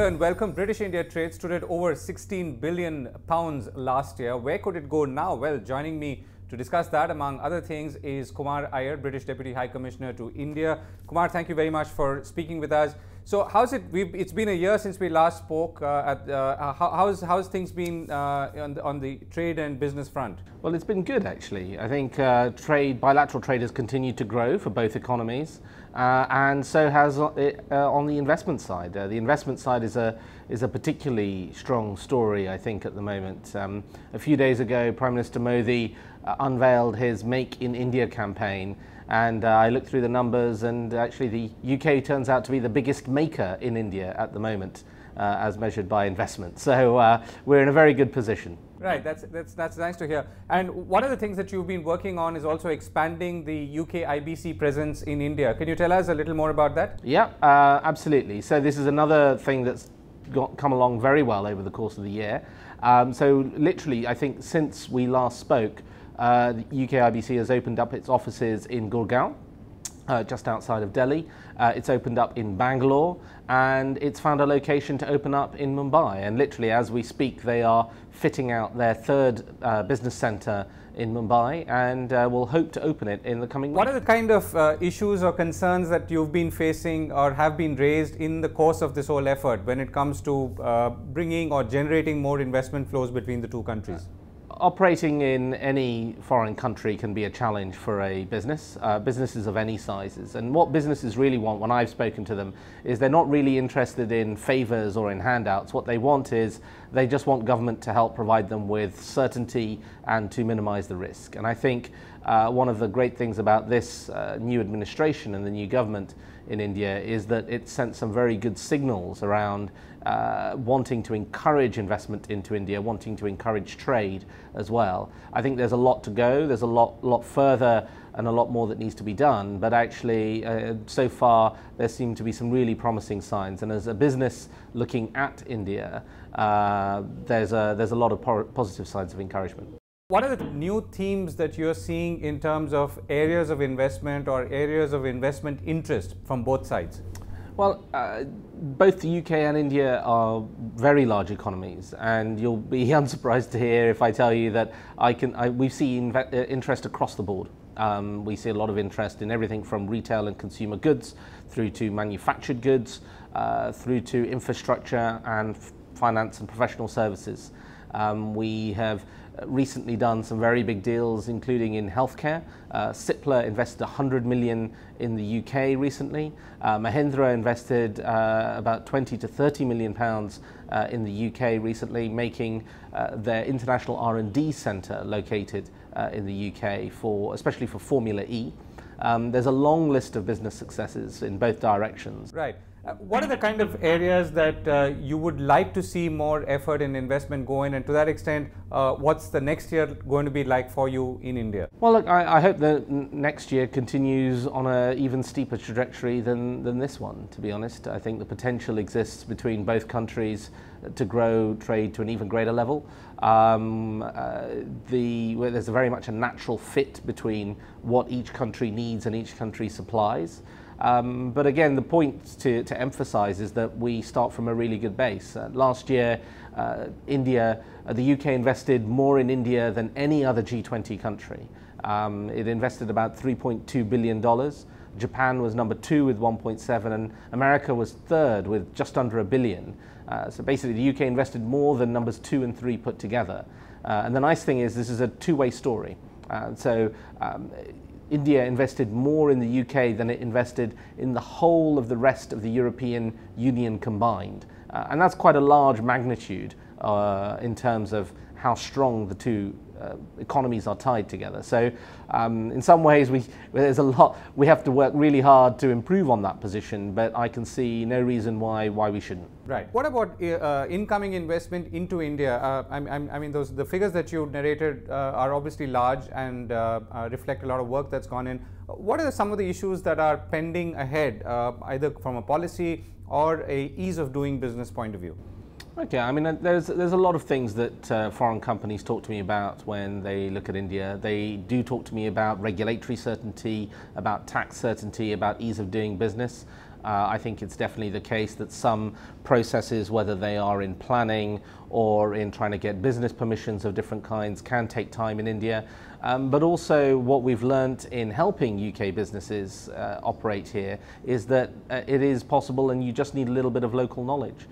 Hello and welcome. British India trade stood at over 16 billion pounds last year. Where could it go now? Well, joining me to discuss that, among other things, is Kumar Iyer, British Deputy High Commissioner to India. Kumar, thank you very much for speaking with us. So, how's it? It's been a year since we last spoke. How's things been on the trade and business front? Well, it's been good actually. I think bilateral trade has continued to grow for both economies, and so has on the investment side. The investment side is a particularly strong story, I think, at the moment. A few days ago, Prime Minister Modi unveiled his Make in India campaign. And I looked through the numbers, and actually the UK turns out to be the biggest maker in India at the moment, as measured by investment. So we're in a very good position. Right, that's nice to hear. And one of the things that you've been working on is also expanding the UK-IBC presence in India. Can you tell us a little more about that? Yeah, absolutely. So this is another thing that's come along very well over the course of the year. So literally, I think since we last spoke, the UK-IBC has opened up its offices in Gurgaon, just outside of Delhi. It's opened up in Bangalore, and it's found a location to open up in Mumbai. And literally, as we speak, they are fitting out their third business centre in Mumbai, and will hope to open it in the coming weeks. What are the kind of issues or concerns that you've been facing or have been raised in the course of this whole effort when it comes to bringing or generating more investment flows between the two countries? Operating in any foreign country can be a challenge for a business, businesses of any sizes. And what businesses really want, when I've spoken to them, is they're not really interested in favours or in handouts. What they want is they just want government to help provide them with certainty and to minimise the risk. And I think one of the great things about this new administration and the new government in India is that it sent some very good signals around wanting to encourage investment into India, wanting to encourage trade as well. I think there's a lot to go. There's a lot further and a lot more that needs to be done. But actually, so far, there seem to be some really promising signs. And as a business looking at India, there's a lot of positive signs of encouragement. What are the new themes that you're seeing in terms of areas of investment or areas of investment interest from both sides? Well, both the UK and India are very large economies, and you'll be unsurprised to hear if I tell you that we see interest across the board. We see a lot of interest in everything from retail and consumer goods through to manufactured goods, through to infrastructure and finance and professional services. We have recently done some very big deals, including in healthcare. Cipla invested 100 million in the UK recently. Mahindra invested about 20 to 30 million pounds in the UK recently, making their international R&D centre located in the UK, especially for Formula E. There's a long list of business successes in both directions. Right. What are the kind of areas that you would like to see more effort and investment go in, and to that extent, what's the next year going to be like for you in India? Well, look, I hope that next year continues on an even steeper trajectory than this one, to be honest. I think the potential exists between both countries to grow trade to an even greater level. There's very much a natural fit between what each country needs and each country supplies. But again, the point to emphasize is that we start from a really good base. Last year, the UK invested more in India than any other G20 country. It invested about $3.2 billion. Japan was number 2 with 1.7, and America was third with just under $1 billion. So basically, the UK invested more than numbers 2 and 3 put together. And the nice thing is this is a two-way story. India invested more in the UK than it invested in the whole of the rest of the European Union combined. And that's quite a large magnitude in terms of how strong the two economies are tied together. So in some ways there's a lot, we have to work really hard to improve on that position, but I can see no reason why we shouldn't. Right. What about incoming investment into India? I mean, the figures that you narrated are obviously large and reflect a lot of work that's gone in. What are some of the issues that are pending ahead, either from a policy or a ease of doing business point of view? Okay, I mean, there's a lot of things that foreign companies talk to me about when they look at India. They do talk to me about regulatory certainty, about tax certainty, about ease of doing business. I think it's definitely the case that some processes, whether they are in planning or in trying to get business permissions of different kinds, can take time in India. But also what we've learnt in helping UK businesses operate here is that it is possible, and you just need a little bit of local knowledge.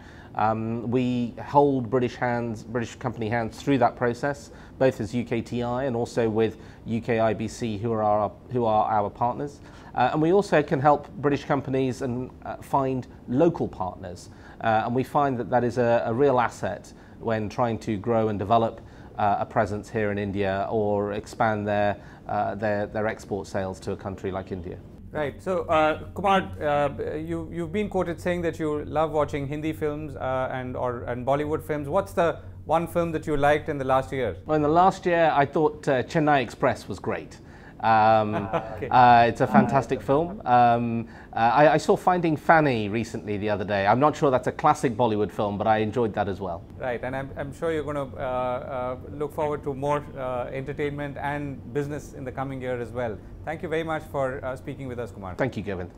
We hold British company hands through that process, both as UKTI and also with UK-IBC, who are our partners. And we also can help British companies and find local partners. And we find that that is a real asset when trying to grow and develop a presence here in India or expand their export sales to a country like India. Right. So, Kumar, you've been quoted saying that you love watching Hindi films and Bollywood films. What's the one film that you liked in the last year? Well, in the last year, I thought Chennai Express was great. Okay. It's a fantastic film. I saw Finding Fanny recently the other day. I'm not sure that's a classic Bollywood film, but I enjoyed that as well. Right, and I'm sure you're going to look forward to more entertainment and business in the coming year as well. Thank you very much for speaking with us, Kumar. Thank you, Govind.